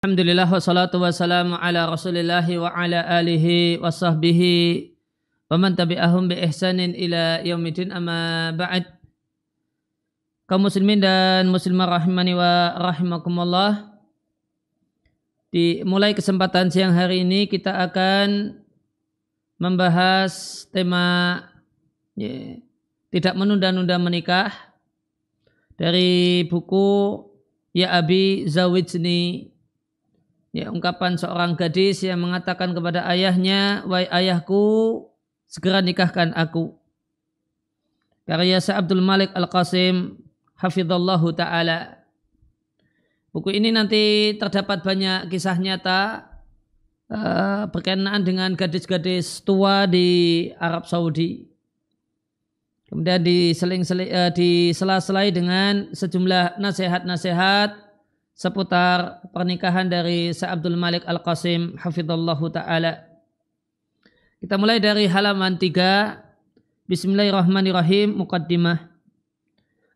Alhamdulillah wassalatu wassalamu ala rasulillahi wa ala alihi wa sahbihi wa man tabi'ahum bi ihsanin ila yaumidin amma ba'd. Kaum muslimin dan muslimah rahimani wa rahimakumullah, mulai kesempatan siang hari ini kita akan membahas tema tidak menunda-nunda menikah dari buku Ya Abi Zawijni. Ungkapan seorang gadis yang mengatakan kepada ayahnya, "Wahai ayahku, segera nikahkan aku." Karya Syekh Abdul Malik Al-Qasim hafizallahu ta'ala. Buku ini nanti terdapat banyak kisah nyata berkenaan dengan gadis-gadis tua di Arab Saudi. Kemudian disela-selai dengan sejumlah nasihat-nasihat seputar pernikahan dari Syekh Abdul Malik Al-Qasim hafizallahu ta'ala. Kita mulai dari halaman 3. Bismillahirrahmanirrahim. Muqaddimah.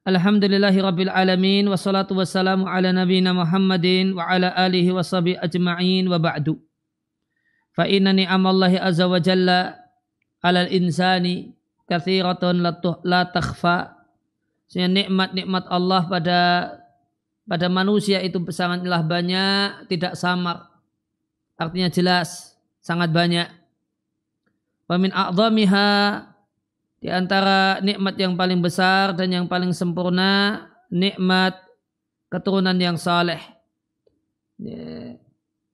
Alhamdulillahi rabbil alamin, wassalatu wassalamu ala nabiyina Muhammadin wa ala alihi wa sahbihi ajma'in, wa ba'du. Fa inna ni'amallahi azza wa jalla alal insani kathiratun la takhfa. Nikmat-nikmat Allah pada manusia itu sangatlah banyak, tidak samar. Artinya jelas, sangat banyak. Wa min a'dhamiha, di antara nikmat yang paling besar dan yang paling sempurna, nikmat keturunan yang saleh.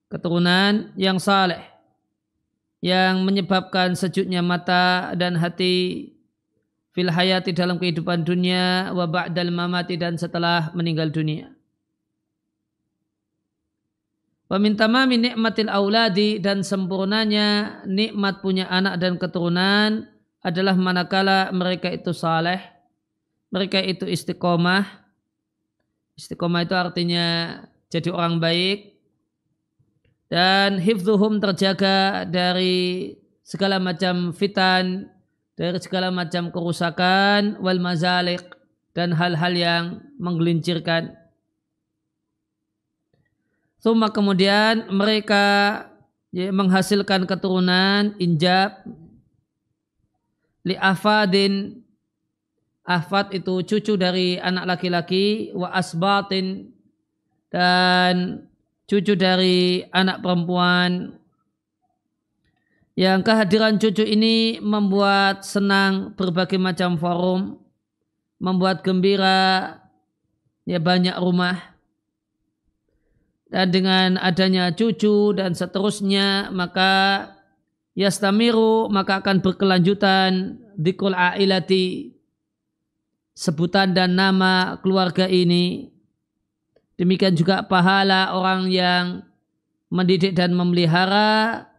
Keturunan yang saleh yang menyebabkan sejuknya mata dan hati fil hayati, dalam kehidupan dunia, wa ba'dal mamati, dan setelah meninggal dunia. Wa min tamami nikmatil auladi, dan sempurnanya nikmat punya anak dan keturunan adalah manakala mereka itu saleh, mereka itu istiqomah. Istiqomah itu artinya jadi orang baik, dan hifdzuhum, terjaga dari segala macam fitan, dari segala macam kerusakan, wal mazalik, dan hal-hal yang menggelincirkan. Tsumma, kemudian mereka menghasilkan keturunan, injab, li afadin, afad itu cucu dari anak laki-laki, wa asbatin, dan cucu dari anak perempuan, yang kehadiran cucu ini membuat senang berbagai macam forum, membuat gembira banyak rumah. Dan dengan adanya cucu dan seterusnya, maka yastamiru, maka akan berkelanjutan dzikrul ailati, sebutan dan nama keluarga ini. Demikian juga pahala orang yang mendidik dan memelihara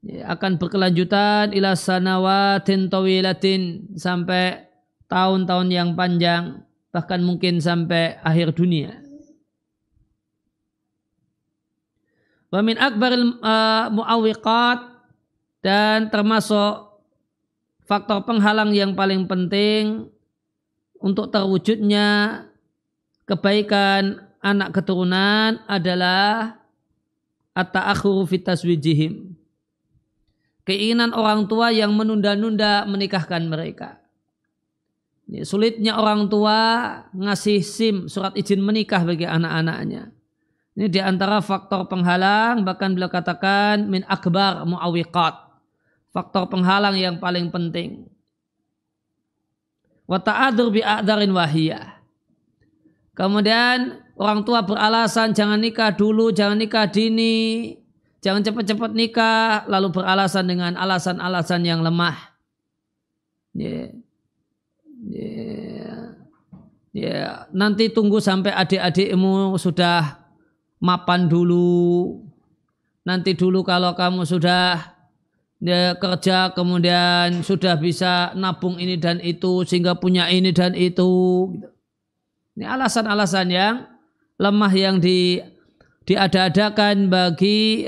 akan berkelanjutan ila sanawatin tawilatin, sampai tahun-tahun yang panjang, bahkan mungkin sampai akhir dunia. Wa min akbaril mu'awwiqat, dan termasuk faktor penghalang yang paling penting untuk terwujudnya kebaikan anak keturunan adalah at-ta'akhuru fi taswijihim, keinginan orang tua yang menunda-nunda menikahkan mereka. Sulitnya orang tua ngasih surat izin menikah bagi anak-anaknya. Ini diantara faktor penghalang, bahkan beliau katakan min akbar mu'awwiqat, faktor penghalang yang paling penting. Wa ta'adur bi a'darin wahiyah. Kemudian orang tua beralasan jangan nikah dulu, jangan nikah dini, jangan cepat-cepat nikah, lalu beralasan dengan alasan-alasan yang lemah. Nanti tunggu sampai adik-adikmu sudah mapan dulu. Nanti dulu kalau kamu sudah kerja, kemudian sudah bisa nabung ini dan itu, sehingga punya ini dan itu. Ini alasan-alasan yang lemah yang diada-adakan bagi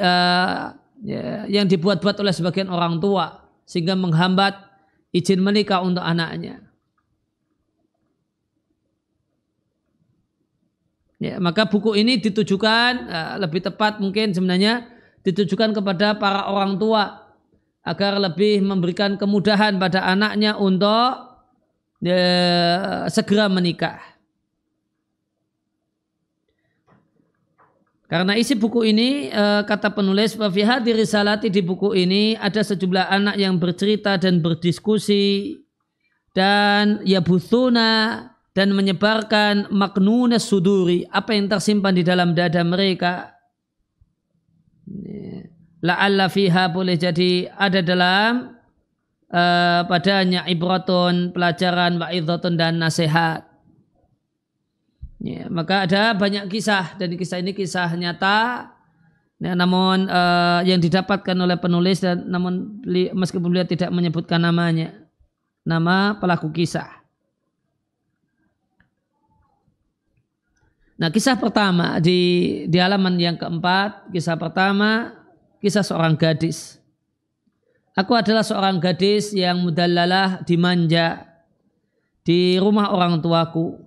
yang dibuat-buat oleh sebagian orang tua, sehingga menghambat izin menikah untuk anaknya. Ya, maka buku ini ditujukan lebih tepat mungkin sebenarnya ditujukan kepada para orang tua agar lebih memberikan kemudahan pada anaknya untuk segera menikah. Karena isi buku ini kata penulis fi hadhihi risalati, di buku ini ada sejumlah anak yang bercerita dan berdiskusi dan yabuthuna dan menyebarkan maknunas suduri, apa yang tersimpan di dalam dada mereka. La'alla fiha, boleh jadi ada dalam padanya ibratun, pelajaran, wa'idhatun, dan nasihat. Ya, maka ada banyak kisah, dan kisah ini kisah nyata, ya, namun yang didapatkan oleh penulis, dan namun meskipun beliau tidak menyebutkan namanya, nama pelaku kisah. Nah, kisah pertama di halaman yang keempat, kisah pertama, kisah seorang gadis. Aku adalah seorang gadis yang mudallalah, dimanja di rumah orang tuaku.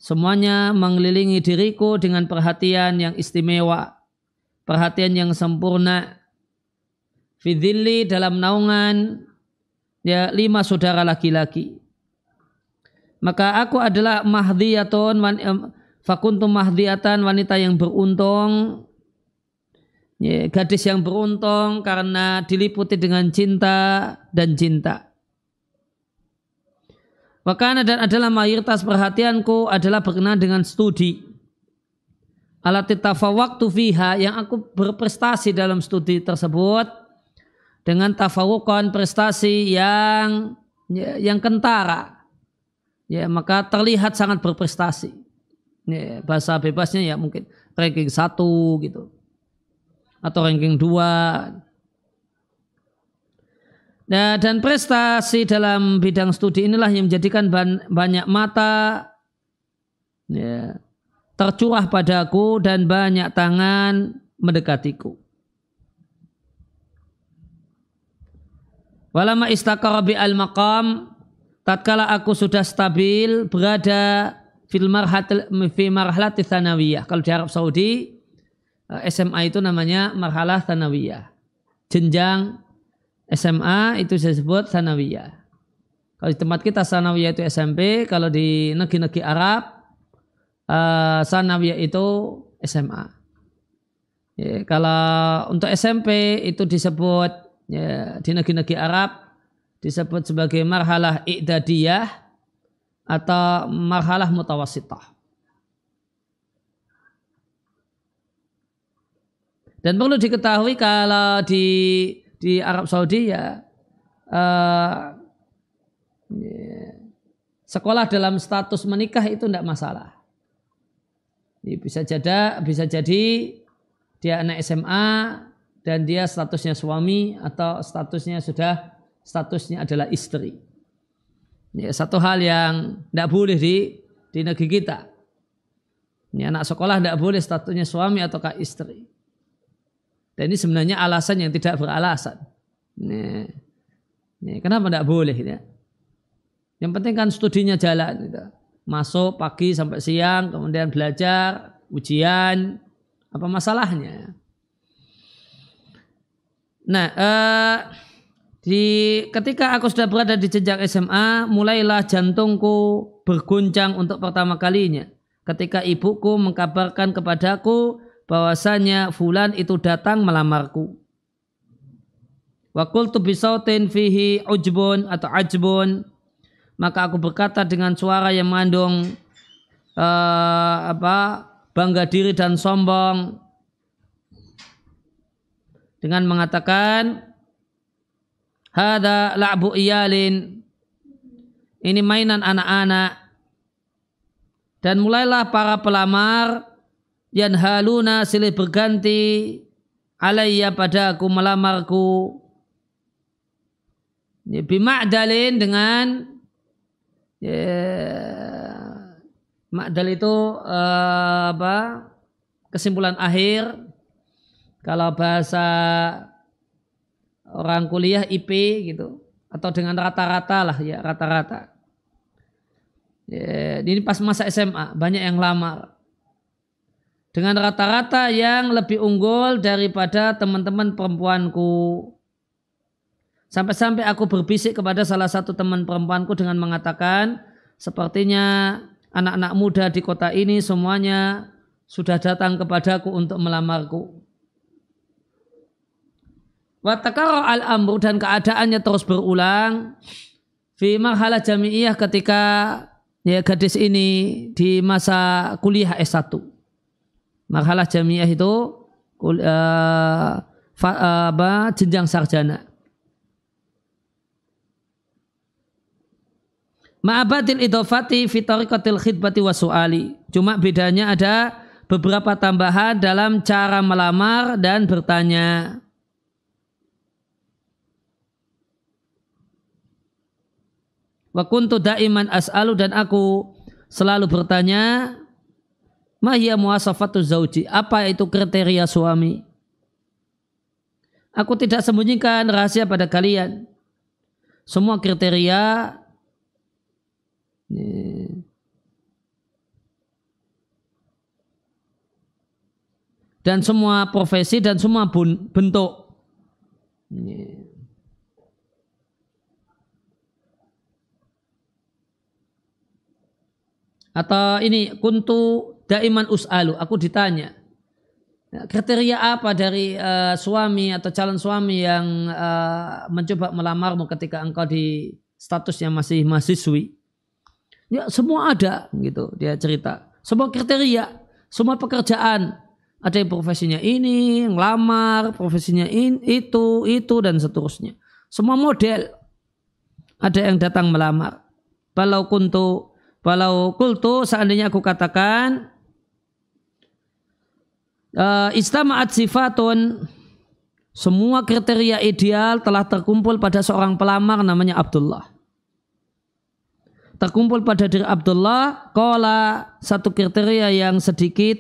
Semuanya mengelilingi diriku dengan perhatian yang istimewa, perhatian yang sempurna. Fi dhilli, dalam naungan 5 saudara laki-laki. Maka aku adalah mahdiyatun, fakuntum mahdiyatan, wanita yang beruntung, ya, gadis yang beruntung karena diliputi dengan cinta dan cinta. Wakana, dan adalah mayoritas perhatianku adalah berkenaan dengan studi. Alati tafawwaqtu fiha, yang aku berprestasi dalam studi tersebut dengan tafawuqan, prestasi yang kentara. Ya, maka terlihat sangat berprestasi. Ya, bahasa bebasnya ya mungkin ranking 1 gitu atau ranking 2. Nah, dan prestasi dalam bidang studi inilah yang menjadikan banyak mata ya, tercurah padaku dan banyak tangan mendekatiku. Walama istaqara bi al-maqam, tatkala aku sudah stabil berada fi marhalati tsanawiyah. Kalau di Arab Saudi SMA itu namanya marhalah tsanawiyah. Jenjang SMA itu disebut tsanawiyah. Kalau di tempat kita tsanawiyah itu SMP, kalau di negeri-negeri Arab tsanawiyah itu SMA. Ya, kalau untuk SMP itu disebut ya, di negeri-negeri Arab disebut sebagai marhalah i'dadiyah atau marhalah mutawassithah. Dan perlu diketahui kalau di Arab Saudi ya, sekolah dalam status menikah itu tidak masalah. Bisa jadi dia anak SMA dan dia statusnya suami atau statusnya adalah istri. Ya, satu hal yang tidak boleh di negeri kita. Ini anak sekolah tidak boleh statusnya suami ataukah istri. Dan ini sebenarnya alasan yang tidak beralasan. Ini kenapa tidak boleh? Ya? Yang penting kan studinya jalan. Gitu. Masuk pagi sampai siang, kemudian belajar, ujian, apa masalahnya? Nah, ketika aku sudah berada di jenjang SMA, mulailah jantungku berguncang untuk pertama kalinya. Ketika ibuku mengkabarkan kepadaku bahwasanya fulan itu datang melamarku. Wa qultu bi sautin fihi ujbun atau ajbun, maka aku berkata dengan suara yang mengandung bangga diri dan sombong dengan mengatakan, hada la'bu iyalin, ini mainan anak-anak. Dan mulailah para pelamar yanhaluna, silih berganti, alayya, padaku, melamarku, bima'dalin, dengan ma'dal itu kesimpulan akhir. Kalau bahasa orang kuliah IP gitu, atau dengan rata-rata lah ya, rata-rata. Ya, ini pas masa SMA banyak yang lamar. dengan rata-rata yang lebih unggul daripada teman-teman perempuanku. Sampai-sampai aku berbisik kepada salah satu teman perempuanku dengan mengatakan, sepertinya anak-anak muda di kota ini semuanya sudah datang kepadaku untuk melamarku. Wa takarra al-amru, dan keadaannya terus berulang fi marhalah jami'iyah ketika gadis ini di masa kuliah S1. Marhalah jami'iyah itu jenjang sarjana. Ma'abadil idhofati fi tariqatil khidbati wa su'ali. Cuma bedanya ada beberapa tambahan dalam cara melamar dan bertanya. Wa kuntu da'iman as'alu, dan aku selalu bertanya, ma hiya muwasafatu zauji, apa itu kriteria suami? Aku tidak sembunyikan rahasia pada kalian. Semua kriteria dan semua profesi dan semua bentuk. Atau ini kuntu daiman us'alu, aku ditanya kriteria apa dari suami atau calon suami yang mencoba melamarmu ketika engkau di statusnya masih mahasiswi. Ya, semua ada gitu, dia cerita. Semua kriteria, semua pekerjaan. Ada yang profesinya ini, ngelamar, profesinya itu dan seterusnya. Semua model. Ada yang datang melamar. Walau kultu, seandainya aku katakan istama'at sifatun, semua kriteria ideal telah terkumpul pada seorang pelamar namanya Abdullah. Terkumpul pada diri Abdullah, qala, satu kriteria yang sedikit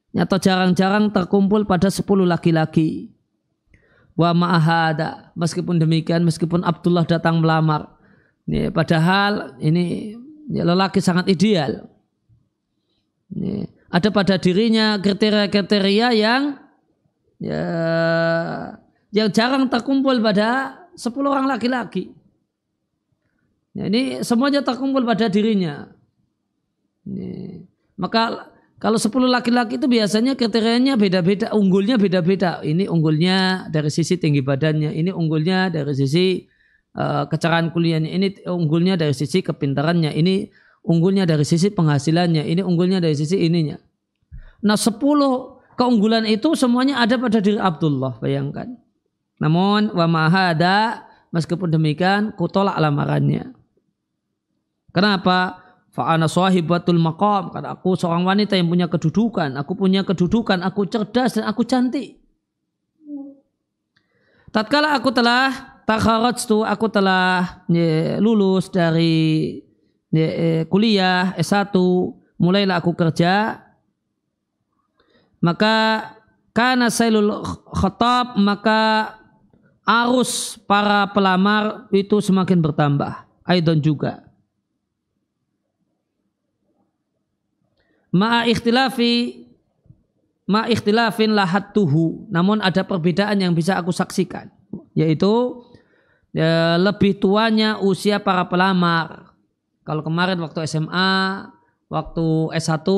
atau jarang-jarang terkumpul pada 10 laki-laki. Wa ma'ahada, meskipun demikian, meskipun Abdullah datang melamar, ini, padahal ini lelaki sangat ideal. Ini, ada pada dirinya kriteria-kriteria yang jarang terkumpul pada 10 orang laki-laki. Nah, ini semuanya terkumpul pada dirinya. Ini, maka kalau 10 laki-laki itu biasanya kriterianya beda-beda, unggulnya beda-beda. Ini unggulnya dari sisi tinggi badannya, ini unggulnya dari sisi kecerahan kuliahnya, ini unggulnya dari sisi kepintarannya, ini unggulnya dari sisi penghasilannya, ini unggulnya dari sisi ininya. Nah 10 keunggulan itu semuanya ada pada diri Abdullah, bayangkan. Namun wa mahada, meskipun demikian kutolak lamarannya. Kenapa? Fa'ana sahibatul maqam, karena aku seorang wanita yang punya kedudukan, aku cerdas dan aku cantik. Tatkala aku telah takharajtu, aku telah lulus dari kuliah S1, mulailah aku kerja, maka kana sailul khatab, maka arus para pelamar itu semakin bertambah. Aidan juga. Ikhtilafin lahattuhu, namun ada perbedaan yang bisa aku saksikan, yaitu lebih tuanya usia para pelamar. Kalau kemarin waktu SMA, waktu S1,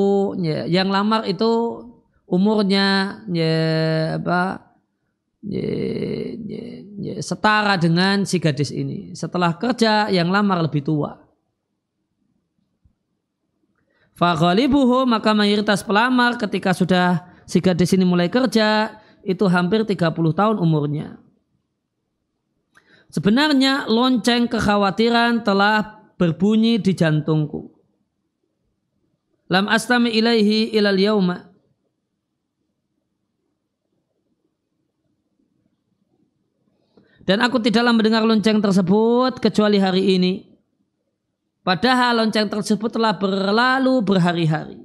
yang lamar itu umurnya setara dengan si gadis ini. Setelah kerja yang lamar lebih tua. Faghalibuhu, maka mayoritas pelamar ketika sudah si gadis ini mulai kerja itu hampir 30 tahun umurnya. Sebenarnya lonceng kekhawatiran telah berbunyi di jantungku. Lam astami ilaihi ilal yauma. Dan aku tidaklah mendengar lonceng tersebut kecuali hari ini. Padahal lonceng tersebut telah berlalu berhari-hari.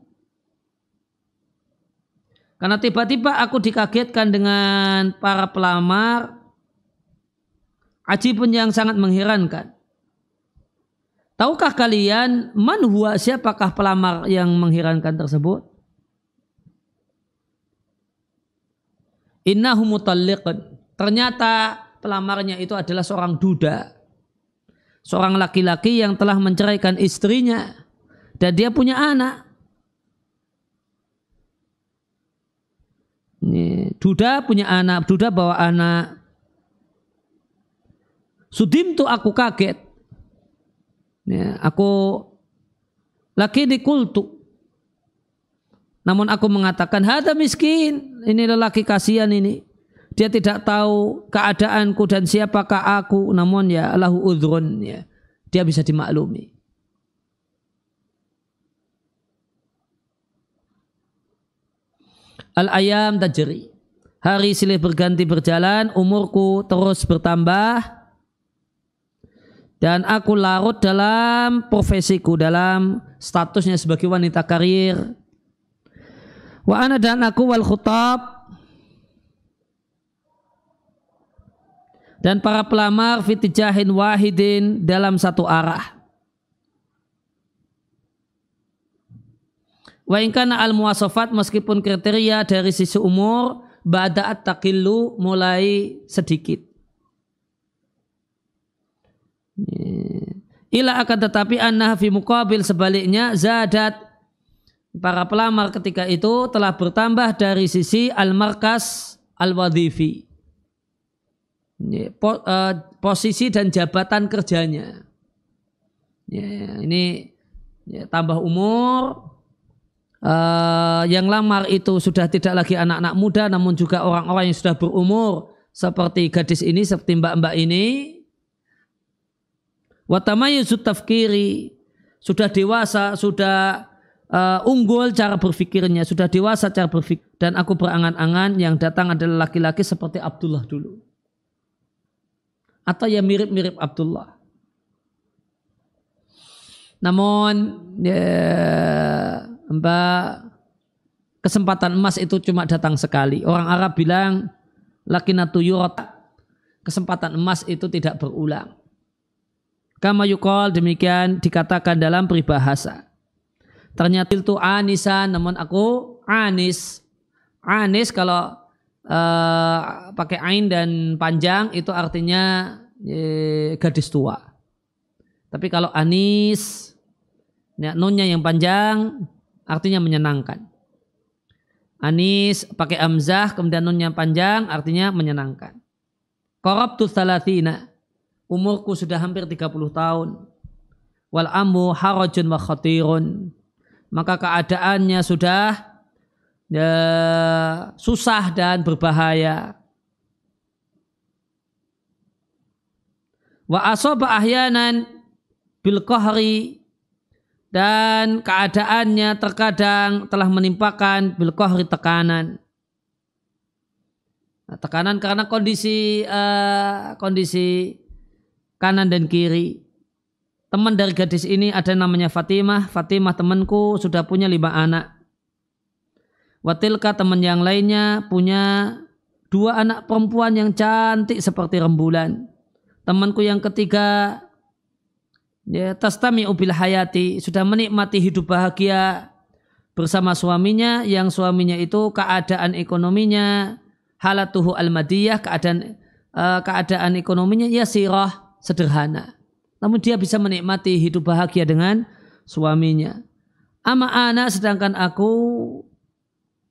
Karena tiba-tiba aku dikagetkan dengan para pelamar, ajibun yang sangat mengherankan. Tahukah kalian man huwa, siapakah pelamar yang mengherankan tersebut? innahu mutalliqun. Ternyata pelamarnya itu adalah seorang duda, seorang laki-laki yang telah menceraikan istrinya dan dia punya anak. Ini, duda punya anak, duda bawa anak. Sudimtu, aku kaget. Ya, aku laki dikultu. Namun aku mengatakan, hada miskin, ini lelaki kasihan ini. Dia tidak tahu keadaanku dan siapakah aku. Namun ya lahu udhrun, ya, dia bisa dimaklumi. Al-ayam tajri. Hari silih berganti berjalan, umurku terus bertambah. Dan aku larut dalam profesiku, dalam statusnya sebagai wanita karir. Wa ana, dan aku wal khutab, dan para pelamar fitijahin wahidin, dalam satu arah. Wa in kana al muwasafat, meskipun kriteria dari sisi umur bada'at taqillu, mulai sedikit. Ila, akan tetapi annaha fi muqabil, sebaliknya zadat, para pelamar ketika itu telah bertambah dari sisi al-markas al-wadhifi, posisi dan jabatan kerjanya. Ini tambah umur, yang lamar itu sudah tidak lagi anak-anak muda, namun juga orang-orang yang sudah berumur seperti gadis ini, seperti mbak-mbak ini. Wa tamayyuzut tafkiri, sudah dewasa, sudah unggul cara berfikirnya, sudah dewasa cara berfikir. Dan aku berangan-angan yang datang adalah laki-laki seperti Abdullah dulu, atau yang mirip-mirip Abdullah. Namun ya, kesempatan emas itu cuma datang sekali. Orang Arab bilang lakinatu yurat, kesempatan emas itu tidak berulang. Kama yuqal, demikian dikatakan dalam peribahasa. Ternyata itu anisan, namun aku anis. Anis kalau pakai ain dan panjang itu artinya gadis tua. Tapi kalau anis, ya, nunnya yang panjang artinya menyenangkan. Anis pakai amzah kemudian nunnya panjang artinya menyenangkan. Qarabtu thalathina, umurku sudah hampir 30 tahun. Wal amu harajun wa khatirun, maka keadaannya sudah susah dan berbahaya. Wa asaba ahyanan bil qahri, dan keadaannya terkadang telah menimpakan bil qahri, tekanan. Nah, tekanan karena kondisi kanan dan kiri. Teman dari gadis ini ada namanya Fatimah. Fatimah temanku sudah punya 5 anak. Watilka, teman yang lainnya punya 2 anak perempuan yang cantik seperti rembulan. Temanku yang ketiga, ya, tastami'u bil hayati, sudah menikmati hidup bahagia bersama suaminya, yang suaminya itu keadaan ekonominya halatuhu al-madiyah, keadaan ekonominya yasirah, sederhana, namun dia bisa menikmati hidup bahagia dengan suaminya. Ama ana, sedangkan aku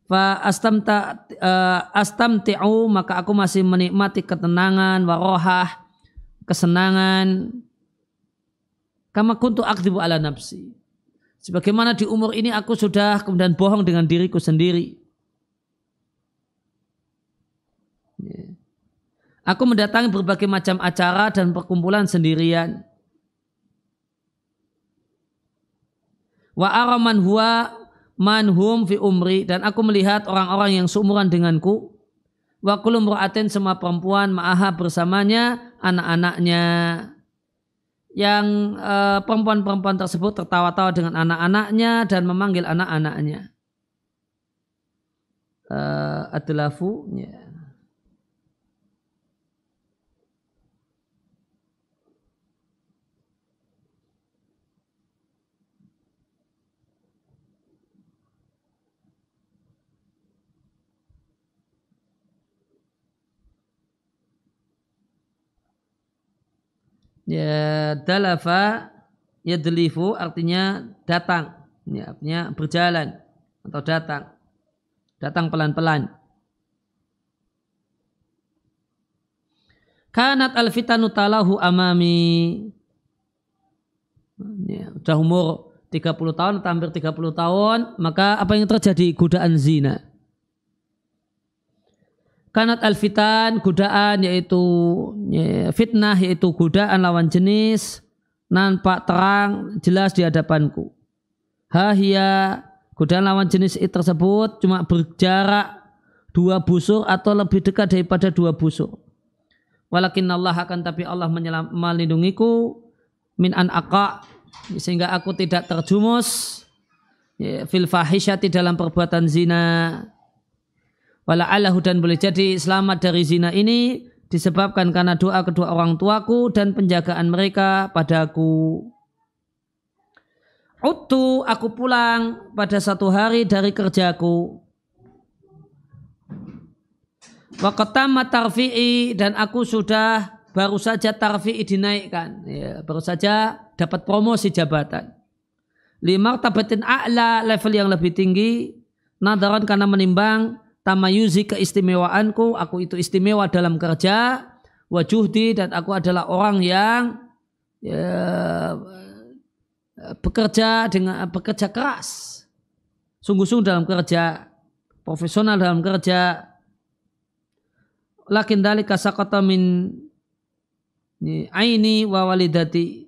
fa astamti'u, maka aku masih menikmati ketenangan, warohah, kesenangan. Kama kuntu akdzibu ala nafsi, sebagaimana di umur ini aku sudah kemudian bohong dengan diriku sendiri. Aku mendatangi berbagai macam acara dan perkumpulan sendirian. Wa ara man huwa man hum fi umri, dan aku melihat orang-orang yang seumuran denganku. Wa kullu mra'atin, semua perempuan, ma'aha, bersamanya anak-anaknya. Yang perempuan-perempuan tersebut tertawa-tawa dengan anak-anaknya dan memanggil anak-anaknya adlafu, ya. Ya, dalafa yadlifu artinya datang, ya, artinya berjalan atau datang pelan-pelan. Kanat alfitanu talahu amami, ya, sudah umur 30 tahun atau hampir 30 tahun, maka apa yang terjadi? Godaan zina. Kanat alfitan, godaan yaitu ya, fitnah yaitu godaan lawan jenis, nampak terang jelas di hadapanku. Hahia, godaan lawan jenis tersebut cuma berjarak 2 busur atau lebih dekat daripada 2 busur. Walakin Allah akan tapi Allah melindungiku min an aqa, sehingga aku tidak terjumus ya, fil fahisyati dalam perbuatan zina. Wala'allahu dan boleh jadi selamat dari zina ini disebabkan karena doa kedua orang tuaku dan penjagaan mereka padaku. Uttu, aku pulang pada satu hari dari kerjaku. Waqtamma tarfi'i, dan aku sudah baru saja tarfi'i dinaikkan, ya, baru saja dapat promosi jabatan. Limartabatin a'la, level yang lebih tinggi, nadaran karena menimbang tamayuzi keistimewaanku, aku itu istimewa dalam kerja, wajuhdi, dan aku adalah orang yang ya, bekerja keras, sungguh-sungguh dalam kerja, profesional dalam kerja. Lakin dalika saqata min aini wa walidati,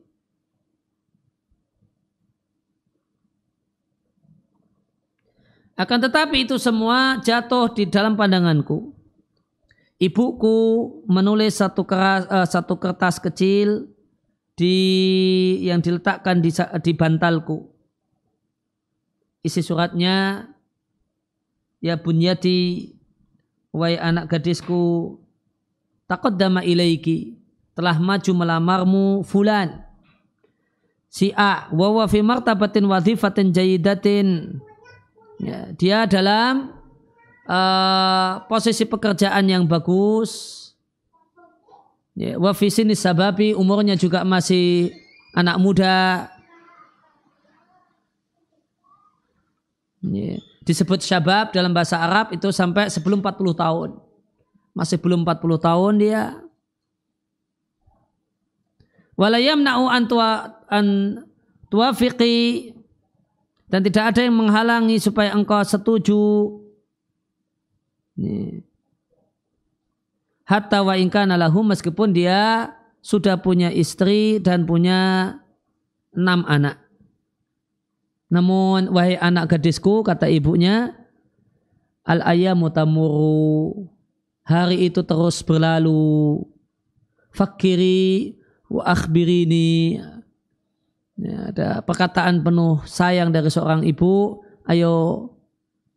akan tetapi itu semua jatuh di dalam pandanganku. Ibuku menulis satu kertas kecil yang diletakkan di bantalku. Isi suratnya, ya bunyati, wahai anak gadisku, taqaddama ilaiki, telah maju melamarmu fulan si A, wa huwa fi martabatin wadhifatin jayidatin. Ya, dia dalam posisi pekerjaan yang bagus. Ya, wa fi sini sababi, umurnya juga masih anak muda. Ya, disebut syabab dalam bahasa Arab itu sampai sebelum 40 tahun. Masih belum 40 tahun dia. Wala yamna'u an tuwafiqi, dan tidak ada yang menghalangi supaya engkau setuju. Hatta wa in kana lahu, meskipun dia sudah punya istri dan punya 6 anak. Namun wahai anak gadisku, kata ibunya, al ayyamu tamurru, hari itu terus berlalu. Fakiri wa akhbirini. Ya, ada perkataan penuh sayang dari seorang ibu. Ayo,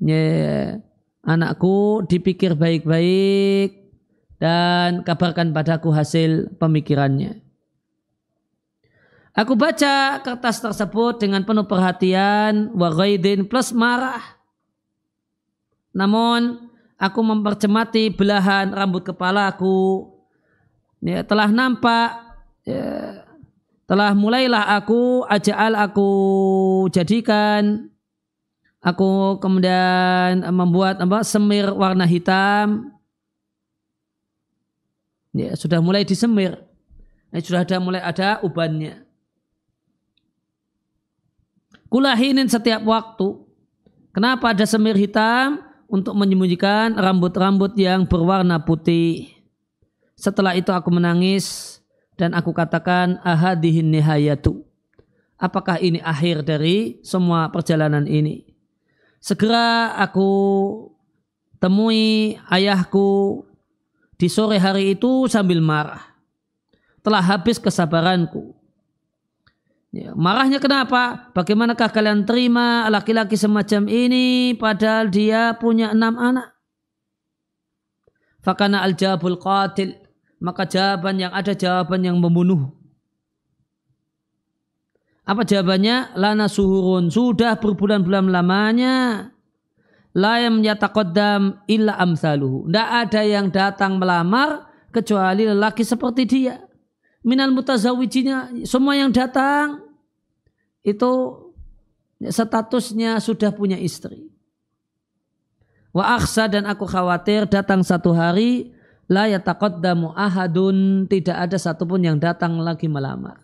ya, anakku, dipikir baik-baik dan kabarkan padaku hasil pemikirannya. Aku baca kertas tersebut dengan penuh perhatian, wa ghaidin, plus marah. Namun aku mempercemati belahan rambut kepalaku. Ya, telah nampak, ya, telah mulailah aku jadikan, aku kemudian membuat semir warna hitam. Ya, sudah mulai disemir. Sudah mulai ada ubannya. Kulahinin setiap waktu. Kenapa ada semir hitam? Untuk menyembunyikan rambut-rambut yang berwarna putih. Setelah itu aku menangis dan aku katakan, ahadihin nihayatu. Apakah ini akhir dari semua perjalanan ini? Segera aku temui ayahku di sore hari itu sambil marah. Telah habis kesabaranku. Ya, marahnya kenapa? Bagaimanakah kalian terima laki-laki semacam ini padahal dia punya 6 anak? Fakana al-jawabul qatil. Maka jawaban yang ada, jawaban yang membunuh. Apa jawabannya? Lana suhurun, sudah berbulan-bulan lamanya. La yataqaddam illa amsaluhu. Tidak ada yang datang melamar kecuali lelaki seperti dia. minal mutazawijinya, semua yang datang itu statusnya sudah punya istri. Wa akhsa, dan aku khawatir datang satu hari la yataqaddamu ahadun, tidak ada satupun yang datang lagi melamar.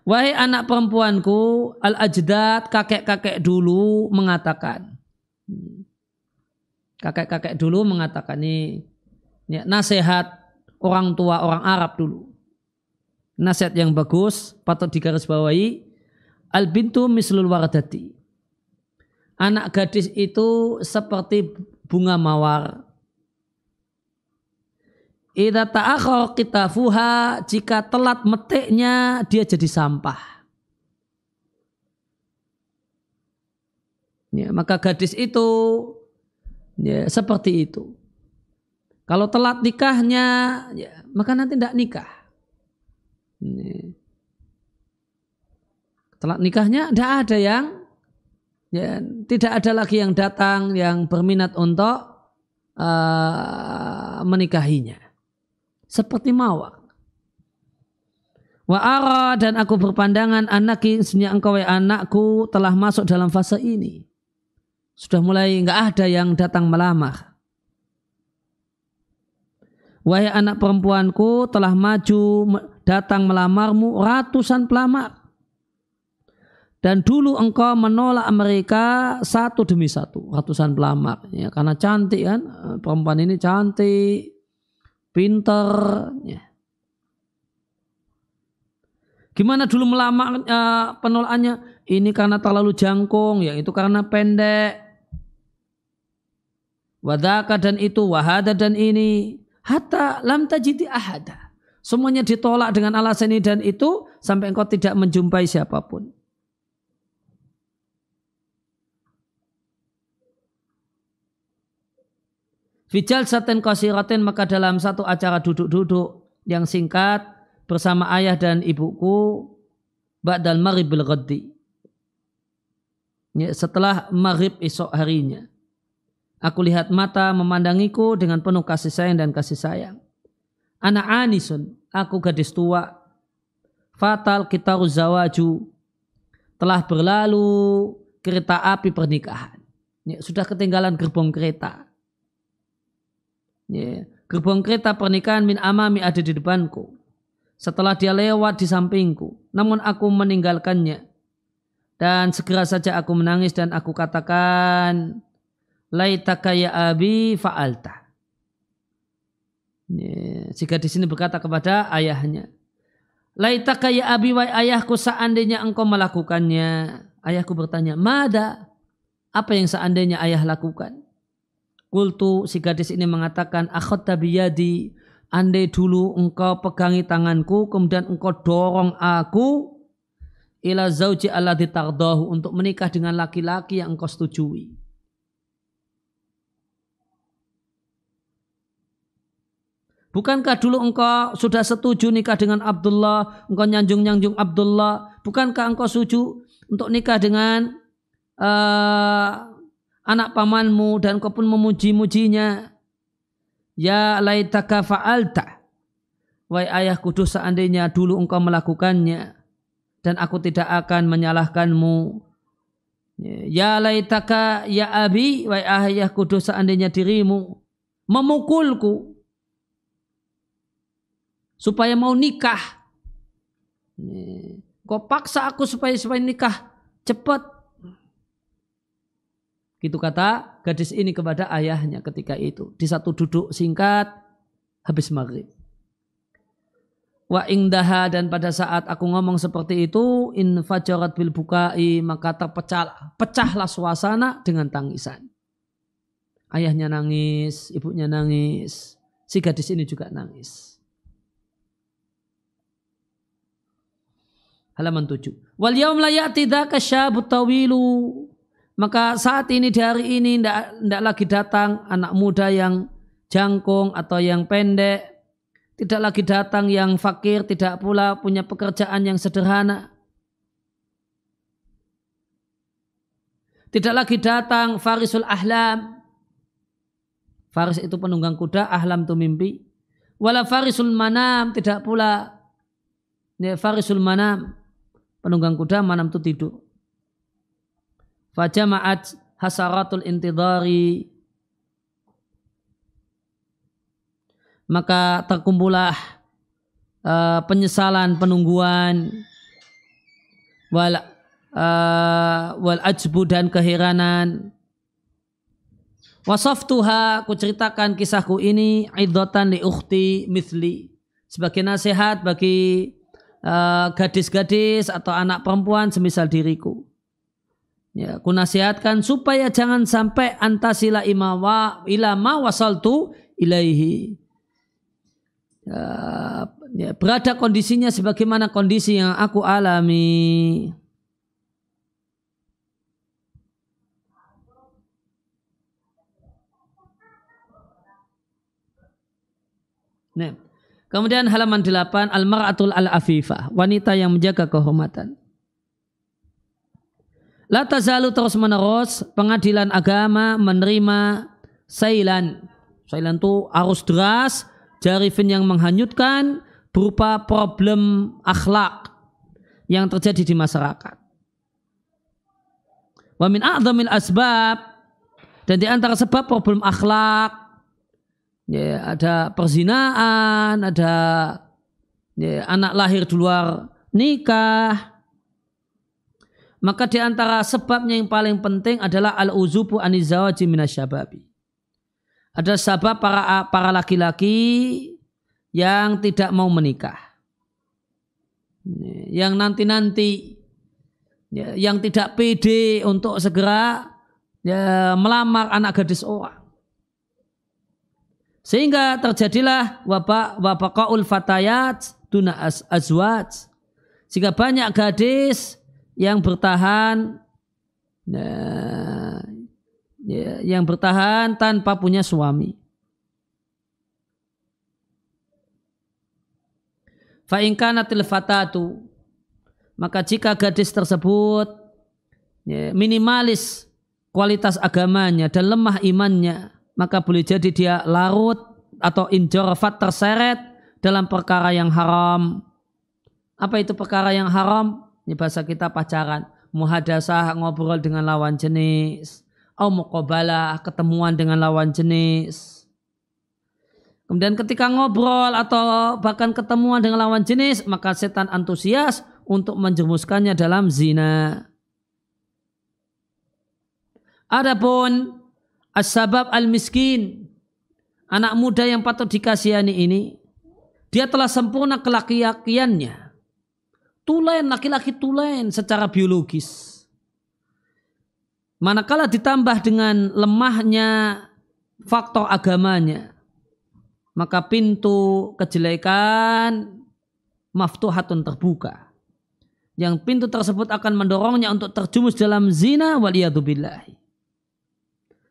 Wahai anak perempuanku, al-ajdad, kakek-kakek dulu mengatakan. Kakek-kakek dulu mengatakan ini nasihat orang tua orang Arab dulu. Nasihat yang bagus, patut digarisbawahi. Al-bintu mislul waradati. Anak gadis itu seperti bunga mawar. Idza ta'akhkhara qitafuha, jika telat metiknya dia jadi sampah. Ya, maka gadis itu ya, seperti itu. Kalau telat nikahnya, ya, maka nanti tidak nikah. Ya. Telat nikahnya tidak ada yang, ya, tidak ada lagi yang datang yang berminat untuk menikahinya. Seperti mawar. Wa ara, dan aku berpandangan anaki, sesungguhnya engkau ya anakku telah masuk dalam fase ini. Sudah mulai enggak ada yang datang melamar. Wahai anak perempuanku, telah maju datang melamarmu ratusan pelamar. Dan dulu engkau menolak mereka satu demi satu, ratusan pelamar. Ya, karena cantik kan, perempuan ini cantik, pinter. Ya. Gimana dulu melamar penolakannya? Ini karena terlalu jangkung, ya itu karena pendek. Wadaka, dan itu, wahada, dan ini. Hatta lam tajidi ahada. Semuanya ditolak dengan alasan ini dan itu sampai engkau tidak menjumpai siapapun. Fijal saten qasiratin, maka dalam satu acara duduk-duduk yang singkat bersama ayah dan ibuku, ba'dal maghribil ghaddi, ya, setelah maghrib esok harinya, aku lihat mata memandangiku dengan penuh kasih sayang dan kasih sayang. Ana anisun, aku gadis tua. Fatal kitaru zawaju, telah berlalu kereta api pernikahan. Ya, sudah ketinggalan gerbong kereta. Ya, gerbong kereta pernikahan min amami ada di depanku. Setelah dia lewat di sampingku, namun aku meninggalkannya. Dan segera saja aku menangis dan aku katakan, laitaka ya abi fa'alta. Ya, jika di sini berkata kepada ayahnya, laitaka ya abi, wahai ayahku, seandainya engkau melakukannya. Ayahku bertanya, mada? Apa yang seandainya ayah lakukan? Qultu, si gadis ini mengatakan, akhadta biyadi, andai dulu engkau pegangi tanganku, kemudian engkau dorong aku ila zauji alladzi tardahu, untuk menikah dengan laki-laki yang engkau setujui. Bukankah dulu engkau sudah setuju nikah dengan Abdullah, engkau nyanjung-nyanjung Abdullah? Bukankah engkau setuju untuk nikah dengan anak pamanmu dan engkau pun memuji-mujinya? Ya laitaka fa'alta, wahai ayahku, seandainya dulu engkau melakukannya dan aku tidak akan menyalahkanmu. Ya laitaka ya abi, wahai ayahku, seandainya dirimu memukulku supaya mau nikah. Kau paksa aku supaya nikah cepat. Gitu kata gadis ini kepada ayahnya ketika itu. Di satu duduk singkat habis maghrib. Wa ingdaha, dan pada saat aku ngomong seperti itu, infajarat bil bukai, maka pecahlah suasana dengan tangisan. Ayahnya nangis, ibunya nangis, si gadis ini juga nangis. Halaman 7. Wal yaum la ya'ti dzaka syabut tawilu, maka saat ini, di hari ini, tidak lagi datang anak muda yang jangkung atau yang pendek. Tidak lagi datang yang fakir, tidak pula punya pekerjaan yang sederhana. Tidak lagi datang farisul ahlam. Faris itu penunggang kuda, ahlam itu mimpi. Wala farisul manam, tidak pula farisul manam, penunggang kuda, manam itu tidur. Fajama'at hasaratul intidhari, maka terkumpulah penyesalan penungguan, wal ajbu dan keheranan. Wasaftuha, ku ceritakan kisahku ini iddatan li ukhti mithli, sebagai nasihat bagi gadis-gadis atau anak perempuan semisal diriku. Ya, ku nasihatkan supaya jangan sampai antasila ilama wasaltu ilaihi. Ya, berada kondisinya sebagaimana kondisi yang aku alami. Nah, kemudian halaman 8, al-mar'atul al-afifah, wanita yang menjaga kehormatan. La tazalu, terus menerus pengadilan agama menerima sailan. Sailan itu arus deras, jarifin yang menghanyutkan berupa problem akhlak yang terjadi di masyarakat. Wa min a'dhamil asbab, dan di antara sebab problem akhlak, ya, ada perzinaan, ada ya, anak lahir di luar nikah. Maka di antara sebabnya yang paling penting adalah al-uzubu anizawaji minasyababi. Ada sebab para laki-laki yang tidak mau menikah, yang nanti-nanti, ya, yang tidak pede untuk segera ya, melamar anak gadis orang. Sehingga terjadilah wabaqaul fatayat duna azwaj. Sehingga banyak gadis yang bertahan yang bertahan tanpa punya suami. Fa in kanatil fatatu, maka jika gadis tersebut ya, minimalis kualitas agamanya dan lemah imannya, maka boleh jadi dia larut atau injorafat, terseret dalam perkara yang haram. Apa itu perkara yang haram? Ini bahasa kita pacaran, muhadasah, ngobrol dengan lawan jenis, au muqabalah, ketemuan dengan lawan jenis. Kemudian ketika ngobrol atau bahkan ketemuan dengan lawan jenis, maka setan antusias untuk menjerumuskannya dalam zina. Adapun as-sabab al-miskin, anak muda yang patut dikasihani ini, dia telah sempurna kelaki-lakiannya. Tulen, laki-laki tulen secara biologis. Manakala ditambah dengan lemahnya faktor agamanya, maka pintu kejelekan maftuhatun, terbuka. Yang pintu tersebut akan mendorongnya untuk terjumus dalam zina waliyadzubillahi.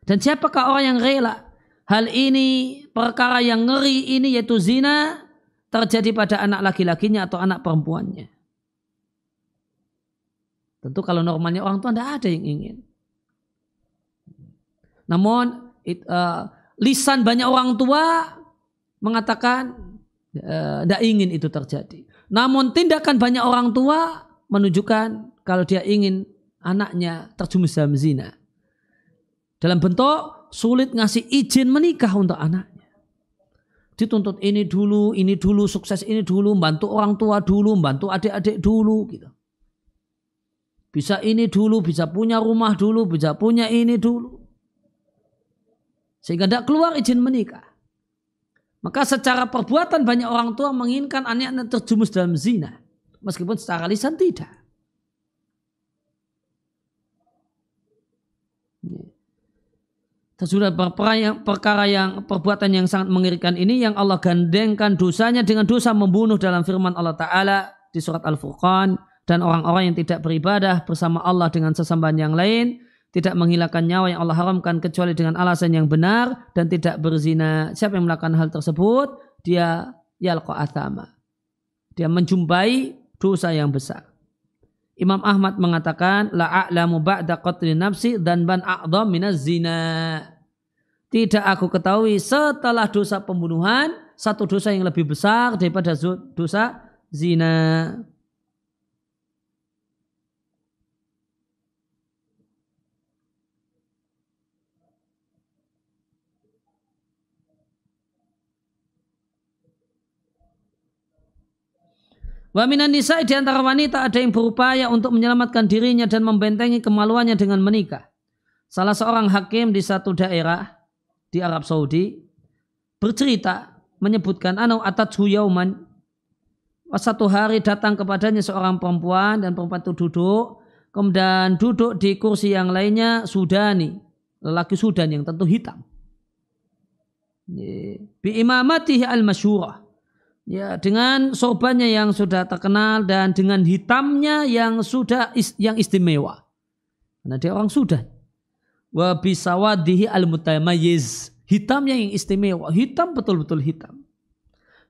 Dan siapakah orang yang rela hal ini, perkara yang ngeri ini, yaitu zina, terjadi pada anak laki-lakinya atau anak perempuannya? Tentu kalau normalnya orang tua tidak ada yang ingin. Namun lisan banyak orang tua mengatakan tidak ingin itu terjadi. Namun tindakan banyak orang tua menunjukkan kalau dia ingin anaknya terjumus dalam zina. Dalam bentuk sulit ngasih izin menikah untuk anaknya. Dituntut ini dulu, sukses ini dulu, bantu orang tua dulu, bantu adik-adik dulu gitu. Bisa ini dulu, bisa punya rumah dulu, bisa punya ini dulu. Sehingga tidak keluar izin menikah. Maka secara perbuatan banyak orang tua menginginkan anaknya terjumus dalam zina. Meskipun secara lisan tidak. Sudah perbuatan yang sangat mengerikan ini yang Allah gandengkan dosanya dengan dosa membunuh dalam firman Allah Ta'ala di surat Al-Furqan. Dan orang-orang yang tidak beribadah bersama Allah dengan sesembahan yang lain, tidak menghilangkan nyawa yang Allah haramkan kecuali dengan alasan yang benar, dan tidak berzina. Siapa yang melakukan hal tersebut, dia yalqa athama, dia menjumpai dosa yang besar. Imam Ahmad mengatakan, la a'lamu ba'da qatli nafsi dhanban a'dham minaz zina. tidak aku ketahui setelah dosa pembunuhan satu dosa yang lebih besar daripada dosa zina. Wa minan nisa'i di antara wanita ada yang berupaya untuk menyelamatkan dirinya dan membentengi kemaluannya dengan menikah. Salah seorang hakim di satu daerah di Arab Saudi bercerita menyebutkan atathu yauman, satu hari datang kepadanya seorang perempuan dan perempuan itu duduk, kemudian duduk di kursi yang lainnya Sudani, lelaki Sudan yang tentu hitam. Bi imamatihi al-masyurah. Ya, dengan sorbannya yang sudah terkenal dan dengan hitamnya yang yang istimewa. Karena dia orang Sudan. Wa bisawadihi al-mutamayyiz. Hitamnya yang istimewa, hitam betul-betul hitam.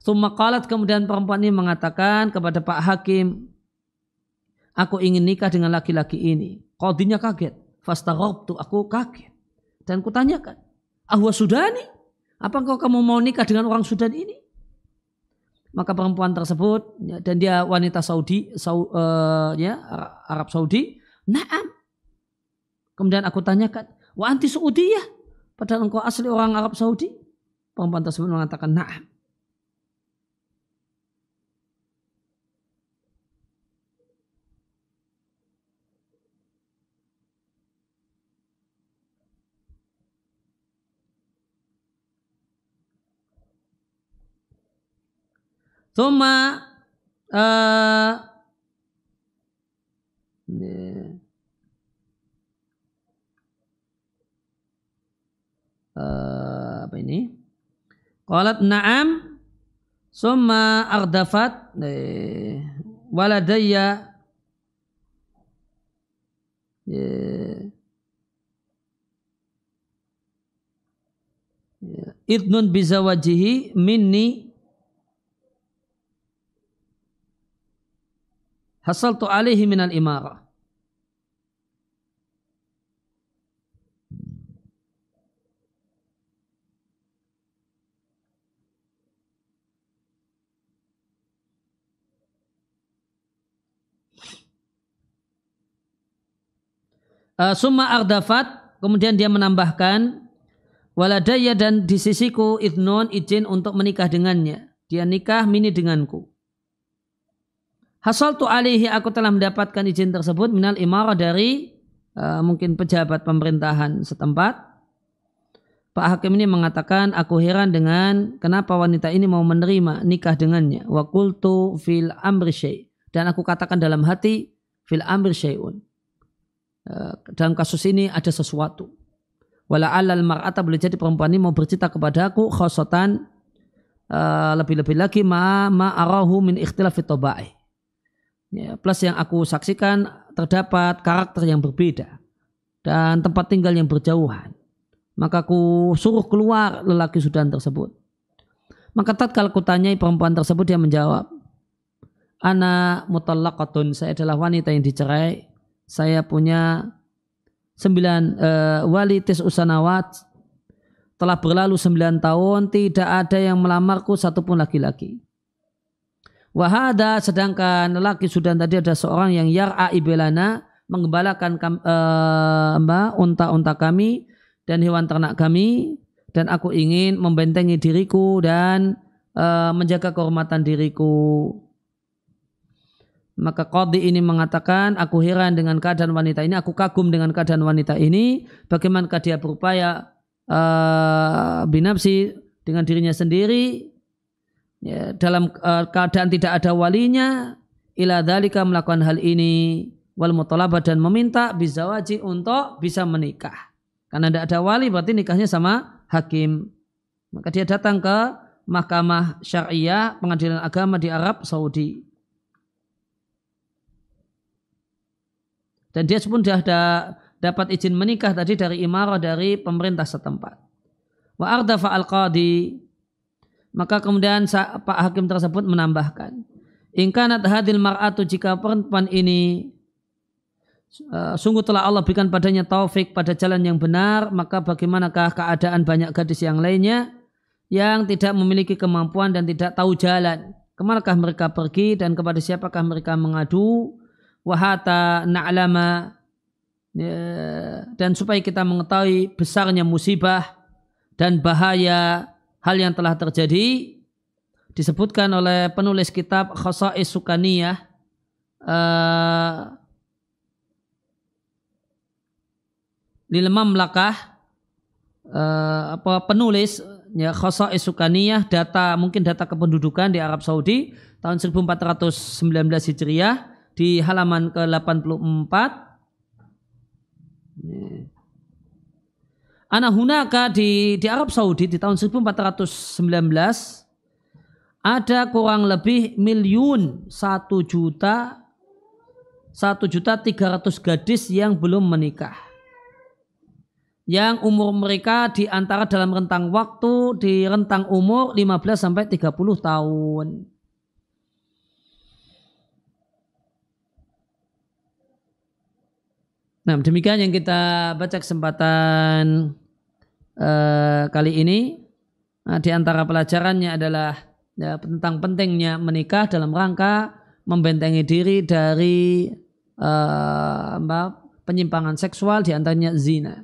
Tsumma qalat, kemudian perempuan ini mengatakan kepada Pak Hakim, aku ingin nikah dengan laki-laki ini. Qadhinya kaget. Fastaghrabtu, aku kaget. Dan kutanyakan, ahwa Sudani? Apa kamu mau nikah dengan orang Sudan ini? Maka perempuan tersebut dan dia wanita Arab Saudi, na'am. Kemudian aku tanyakan, wa anti Saudiyah? Padahal engkau asli orang Arab Saudi? Perempuan tersebut mengatakan na'am. Thumma apa ini? Qalat na'am, summa ardafat waladayya idnun bizawajihi minni hasaltu alaihi minal imarah. Summa ardafat, kemudian dia menambahkan, waladaya, dan di sisiku idnun, izin untuk menikah dengannya. Dia nikah mini denganku. Hasaltu alaihi, aku telah mendapatkan izin tersebut minal imarah, dari mungkin pejabat pemerintahan setempat. Pak Hakim ini mengatakan, aku heran dengan kenapa wanita ini mau menerima nikah dengannya. Wa qultu fil amri syai', dan aku katakan dalam hati, fil amri syai'un, dalam kasus ini ada sesuatu. Wala'allal mar'ata, boleh jadi perempuan ini mau bercerita kepada aku khosatan, lebih-lebih lagi ma'arahu min ikhtilafi taba'i. Ya, plus yang aku saksikan terdapat karakter yang berbeda dan tempat tinggal yang berjauhan. Maka aku suruh keluar lelaki Sudan tersebut. Maka tatkala ku tanyai perempuan tersebut, dia menjawab, ana mutallaqatun, saya adalah wanita yang dicerai. Saya punya 9 wali tis'usanawat, telah berlalu 9 tahun, tidak ada yang melamarku satupun laki-laki. Wahada, sedangkan lelaki Sudan tadi ada seorang yang yar'a ibelana, menggembalakan unta-unta kami dan hewan ternak kami, dan aku ingin membentengi diriku dan menjaga kehormatan diriku. Maka qadhi ini mengatakan, aku heran dengan keadaan wanita ini, aku kagum dengan keadaan wanita ini, bagaimana dia berupaya binafsi dengan dirinya sendiri, ya, dalam keadaan tidak ada walinya, ila dzalika, melakukan hal ini, wal mutalabah, dan meminta bizawaji, untuk bisa menikah. Karena tidak ada wali, berarti nikahnya sama hakim. Maka dia datang ke mahkamah syariah, pengadilan agama di Arab Saudi. Dan dia pun sudah dapat izin menikah tadi dari imarah, dari pemerintah setempat. Wa ardafa al-qadi, maka kemudian Pak Hakim tersebut menambahkan, in kanat hadil mar'atu, jika perempuan ini sungguh telah Allah berikan padanya taufik pada jalan yang benar, maka bagaimanakah keadaan banyak gadis yang lainnya yang tidak memiliki kemampuan dan tidak tahu jalan? Kemanakah mereka pergi dan kepada siapakah mereka mengadu? Wahata na'lama, dan supaya kita mengetahui besarnya musibah dan bahaya hal yang telah terjadi, disebutkan oleh penulis kitab Khasa'is Sukaniyah lil Mamlakah, penulis ya, Khasa'is Sukaniyah, mungkin data kependudukan di Arab Saudi tahun 1419 Hijriah di halaman ke-84. Ana hunaka di Arab Saudi di tahun 1419 ada kurang lebih 1.300.000 gadis yang belum menikah, yang umur mereka di antara dalam rentang waktu di rentang umur 15 sampai 30 tahun. Nah, demikian yang kita baca kesempatan kali ini. Nah, di antara pelajarannya adalah ya, tentang pentingnya menikah dalam rangka membentengi diri dari penyimpangan seksual, di antaranya zina.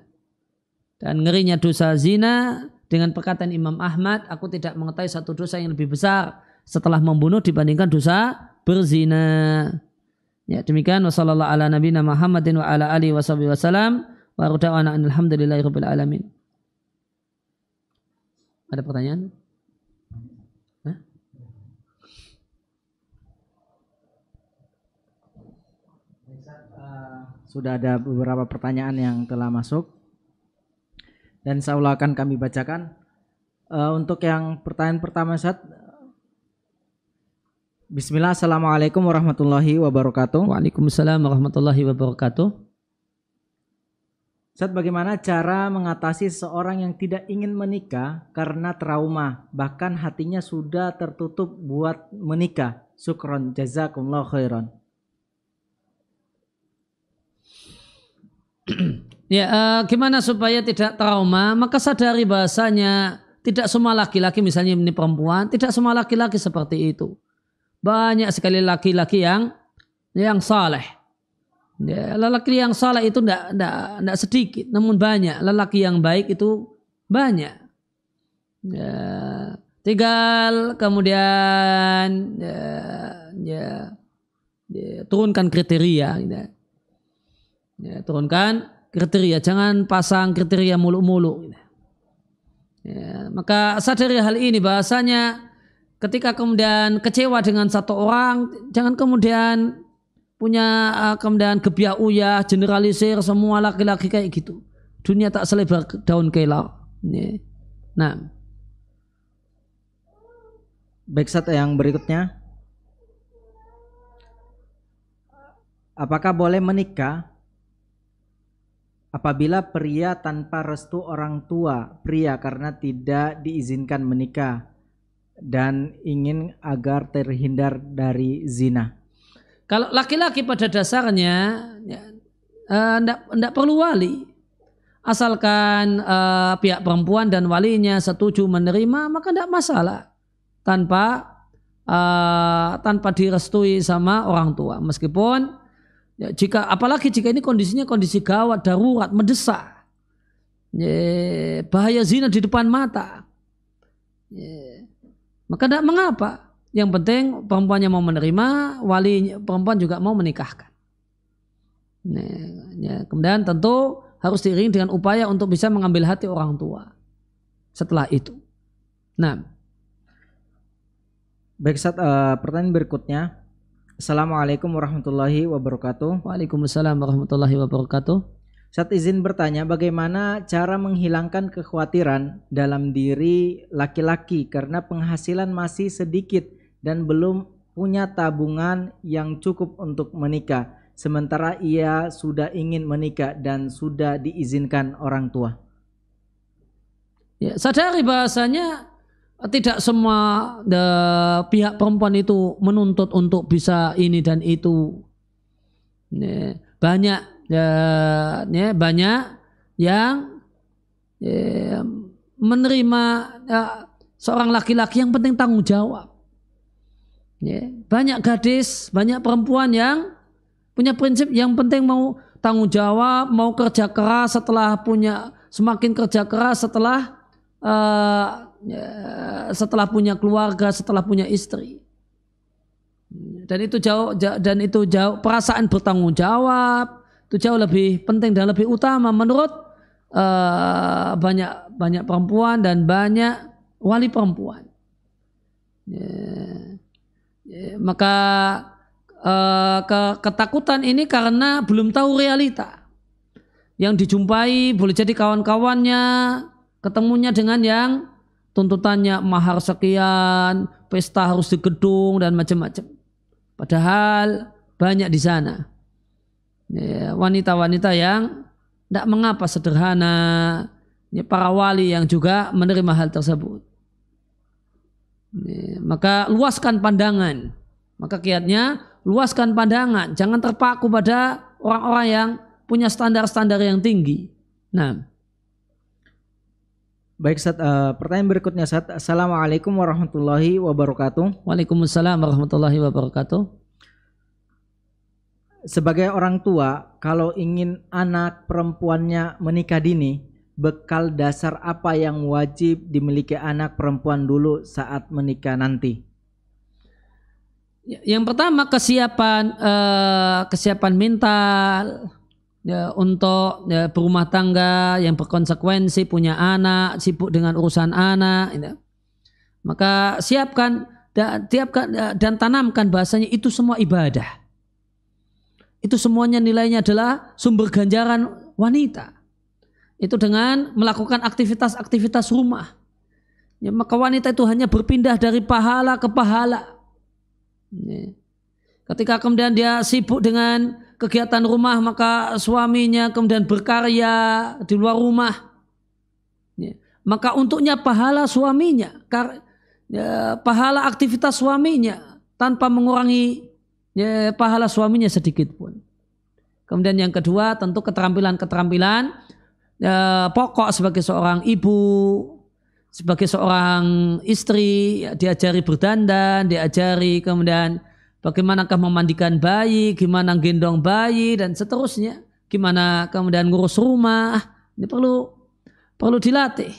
Dan ngerinya dosa zina, dengan perkataan Imam Ahmad, aku tidak mengetahui satu dosa yang lebih besar setelah membunuh dibandingkan dosa berzina. Ya, demikian wasallallahu ala nabiyina Muhammadin wa ala alihi washabihi wasallam wa rada'ana alhamdulillahirabbil alamin. Ada pertanyaan? Hah? Sudah ada beberapa pertanyaan yang telah masuk dan insyaallah akan kami bacakan. Untuk yang pertanyaan pertama, Ustaz. Bismillah, assalamualaikum warahmatullahi wabarakatuh. Waalaikumsalam warahmatullahi wabarakatuh. Ustaz, bagaimana cara mengatasi seorang yang tidak ingin menikah karena trauma, bahkan hatinya sudah tertutup buat menikah? Syukron, jazakumullah khairan. Ya, gimana supaya tidak trauma? Maka sadari bahasanya tidak semua laki-laki, misalnya ini perempuan, tidak semua laki-laki seperti itu. Banyak sekali laki-laki yang saleh. Ya, lelaki yang saleh itu tidak sedikit, namun banyak. Lelaki yang baik itu banyak. Ya, tinggal kemudian turunkan kriteria. Ya, turunkan kriteria, jangan pasang kriteria mulu-mulu. Ya, maka sadari hal ini, bahasanya ketika kemudian kecewa dengan satu orang, jangan kemudian punya kemudian gebiah uyah, generalisir semua laki-laki kayak gitu. Dunia tak selebar daun kelor. Nah, baik, Ustaz, yang berikutnya, apakah boleh menikah apabila pria tanpa restu orang tua pria karena tidak diizinkan menikah dan ingin agar terhindar dari zina? Kalau laki-laki pada dasarnya tidak perlu wali, asalkan pihak perempuan dan walinya setuju menerima, maka tidak masalah tanpa direstui sama orang tua. Meskipun ya, apalagi jika ini kondisinya kondisi gawat, darurat, mendesak, bahaya zina di depan mata. Maka tidak mengapa. Yang penting perempuannya mau menerima, wali perempuan juga mau menikahkan. Kemudian tentu harus diiringi dengan upaya untuk bisa mengambil hati orang tua setelah itu. Nah, baik, Ustaz, pertanyaan berikutnya. Assalamualaikum warahmatullahi wabarakatuh. Waalaikumsalam warahmatullahi wabarakatuh. Ustaz, izin bertanya, bagaimana cara menghilangkan kekhawatiran dalam diri laki-laki karena penghasilan masih sedikit dan belum punya tabungan yang cukup untuk menikah, sementara ia sudah ingin menikah dan sudah diizinkan orang tua? Ya, sadari bahasanya tidak semua pihak perempuan itu menuntut untuk bisa ini dan itu. Banyak banyak yang menerima seorang laki-laki yang penting tanggung jawab. Banyak gadis, banyak perempuan yang punya prinsip yang penting mau tanggung jawab, mau kerja keras semakin kerja keras setelah punya keluarga, setelah punya istri. Dan itu jauh perasaan bertanggung jawab itu jauh lebih penting dan lebih utama menurut banyak perempuan dan banyak wali perempuan. Maka ketakutan ini karena belum tahu realita. Yang dijumpai boleh jadi kawan-kawannya ketemunya dengan yang tuntutannya mahar sekian, pesta harus di gedung dan macam-macam. Padahal banyak di sana wanita-wanita yang tidak mengapa sederhana, para wali yang juga menerima hal tersebut. Maka luaskan pandangan. Maka kiatnya luaskan pandangan. Jangan terpaku pada orang-orang yang punya standar-standar yang tinggi. Nah, baik Ustaz, pertanyaan berikutnya Ustaz. Assalamualaikum warahmatullahi wabarakatuh. Waalaikumsalam warahmatullahi wabarakatuh. Sebagai orang tua, kalau ingin anak perempuannya menikah dini, bekal dasar apa yang wajib dimiliki anak perempuan dulu saat menikah nanti? Yang pertama kesiapan mental untuk berumah tangga yang berkonsekuensi, punya anak, sibuk dengan urusan anak. Maka siapkan dan tanamkan bahasanya itu semua ibadah. Itu semuanya nilainya adalah sumber ganjaran wanita. Itu dengan melakukan aktivitas-aktivitas rumah. Maka wanita itu hanya berpindah dari pahala ke pahala. Ketika kemudian dia sibuk dengan kegiatan rumah, maka suaminya kemudian berkarya di luar rumah. Maka untuknya pahala suaminya, pahala aktivitas suaminya tanpa mengurangi pahala suaminya sedikit pun. Kemudian yang kedua tentu keterampilan pokok sebagai seorang ibu, sebagai seorang istri, diajari berdandan, diajari kemudian bagaimanakah memandikan bayi, gimana gendong bayi dan seterusnya, gimana kemudian ngurus rumah. Ini perlu dilatih.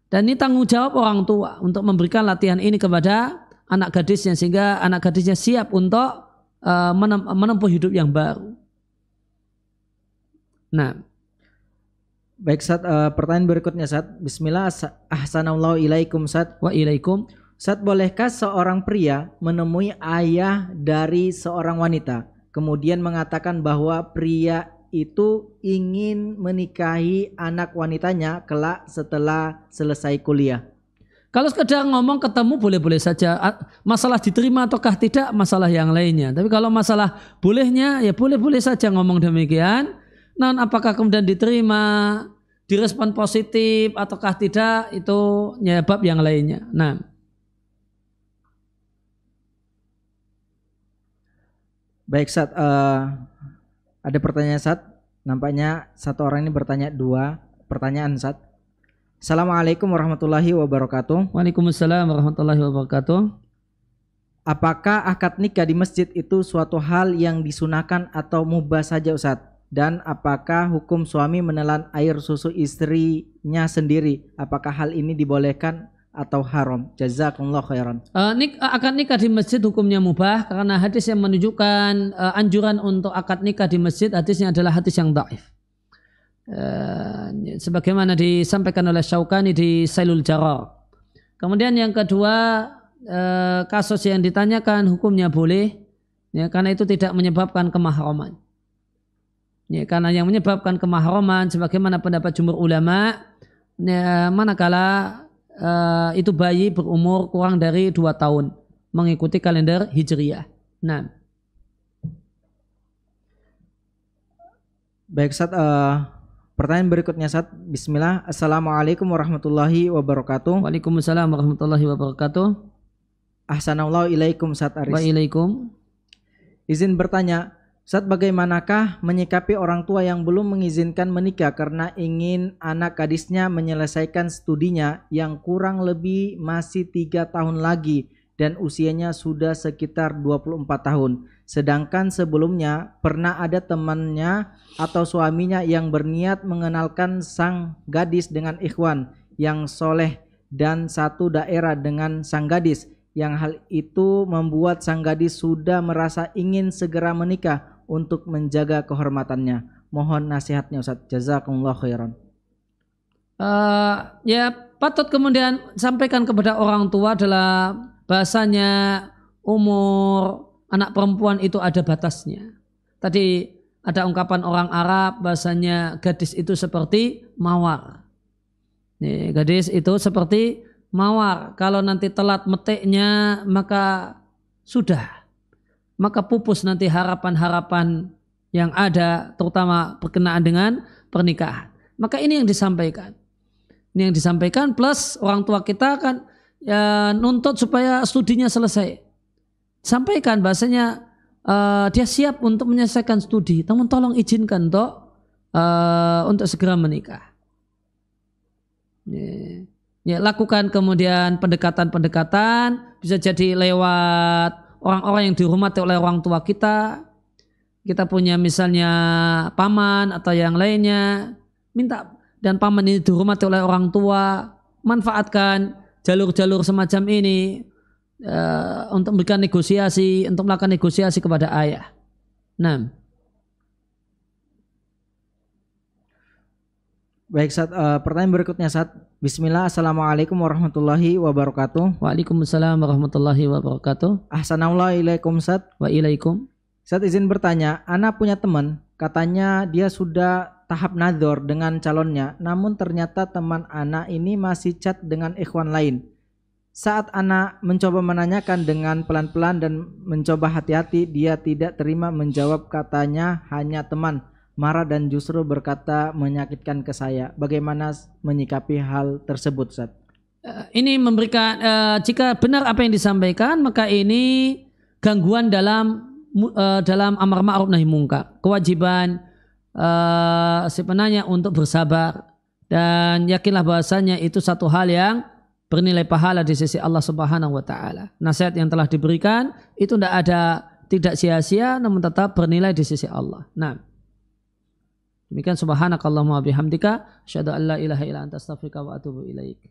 Dan ini tanggung jawab orang tua untuk memberikan latihan ini kepada anak gadisnya sehingga anak gadisnya siap untuk menempuh hidup yang baru. Nah, baik Ustaz, pertanyaan berikutnya Ustaz. Bismillah, ahsanallahu ilaikum Ustaz. Wa ilaikum. Ustaz, bolehkah seorang pria menemui ayah dari seorang wanita kemudian mengatakan bahwa pria itu ingin menikahi anak wanitanya kelak setelah selesai kuliah? Kalau sekedar ngomong ketemu boleh-boleh saja. Masalah diterima ataukah tidak masalah yang lainnya. Tapi kalau masalah bolehnya ya boleh-boleh saja ngomong demikian. Namun apakah kemudian diterima, direspon positif ataukah tidak itu ya bab yang lainnya. Nah, baik Ustaz, ada pertanyaan Ustaz. Nampaknya satu orang ini bertanya dua pertanyaan Ustaz. Assalamualaikum warahmatullahi wabarakatuh. Waalaikumsalam warahmatullahi wabarakatuh. Apakah akad nikah di masjid itu suatu hal yang disunahkan atau mubah saja Ustaz? Dan apakah hukum suami menelan air susu istrinya sendiri? Apakah hal ini dibolehkan atau haram? Jazakumullah khairan. Akad nikah di masjid hukumnya mubah karena hadis yang menunjukkan anjuran untuk akad nikah di masjid, hadisnya adalah hadis yang dhaif. Sebagaimana disampaikan oleh Syaukani di Sailul Jarar. Kemudian yang kedua, kasus yang ditanyakan hukumnya boleh ya, karena itu tidak menyebabkan kemahraman ya, karena yang menyebabkan kemahraman sebagaimana pendapat jumhur ulama ya, manakala itu bayi berumur kurang dari 2 tahun mengikuti kalender hijriyah. Nah, baik Ustaz, pertanyaan berikutnya Ustaz. Bismillah. Assalamualaikum warahmatullahi wabarakatuh. Waalaikumsalam warahmatullahi wabarakatuh. Ahsanallahu ilaikum Ustaz Aris. Wa ilaikum. Izin bertanya, Ustaz, bagaimanakah menyikapi orang tua yang belum mengizinkan menikah karena ingin anak gadisnya menyelesaikan studinya yang kurang lebih masih 3 tahun lagi dan usianya sudah sekitar 24 tahun. Sedangkan sebelumnya pernah ada temannya atau suaminya yang berniat mengenalkan sang gadis dengan ikhwan yang soleh dan satu daerah dengan sang gadis. Yang hal itu membuat sang gadis sudah merasa ingin segera menikah untuk menjaga kehormatannya. Mohon nasihatnya Ustaz. Jazakumullah khairan. Ya patut kemudian sampaikan kepada orang tua adalah bahasanya umur anak perempuan itu ada batasnya. Tadi ada ungkapan orang Arab bahasanya gadis itu seperti mawar. Nih, gadis itu seperti mawar. Kalau nanti telat metiknya maka sudah. Maka pupus nanti harapan-harapan yang ada terutama berkenaan dengan pernikahan. Maka ini yang disampaikan. Ini yang disampaikan plus orang tua kita kan ya, nuntut supaya studinya selesai. Sampaikan bahasanya dia siap untuk menyelesaikan studi, namun tolong izinkan untuk segera menikah. Ya, lakukan kemudian pendekatan-pendekatan bisa jadi lewat orang-orang yang dihormati oleh orang tua kita. Kita punya misalnya paman atau yang lainnya, minta dan paman ini dihormati oleh orang tua, manfaatkan jalur-jalur semacam ini untuk memberikan negosiasi, untuk melakukan negosiasi kepada ayah. Nah, baik Ustaz, pertanyaan berikutnya Ustaz. Bismillah, assalamualaikum warahmatullahi wabarakatuh. Waalaikumsalam warahmatullahi wabarakatuh. Ahsanallahu Ustaz. Wa ilaikum. Ustaz izin bertanya, ana punya teman, katanya dia sudah tahap nadzor dengan calonnya, namun ternyata teman ana ini masih chat dengan ikhwan lain. Saat ana mencoba menanyakan dengan pelan-pelan dan mencoba hati-hati, dia tidak terima menjawab, katanya hanya teman. Marah dan justru berkata menyakitkan ke saya. Bagaimana menyikapi hal tersebut, Ustaz? Ini memberikan jika benar apa yang disampaikan, maka ini gangguan dalam amar ma'ruf nahi mungkar. Kewajiban si penanya untuk bersabar dan yakinlah bahasanya itu satu hal yang bernilai pahala di sisi Allah Subhanahu wa taala. Nasihat yang telah diberikan itu tidak sia-sia namun tetap bernilai di sisi Allah. Nah, demikian subhanakallahumma bihamdika asyhadu an la ilaha illa anta astaghfiruka wa atubu ilaik.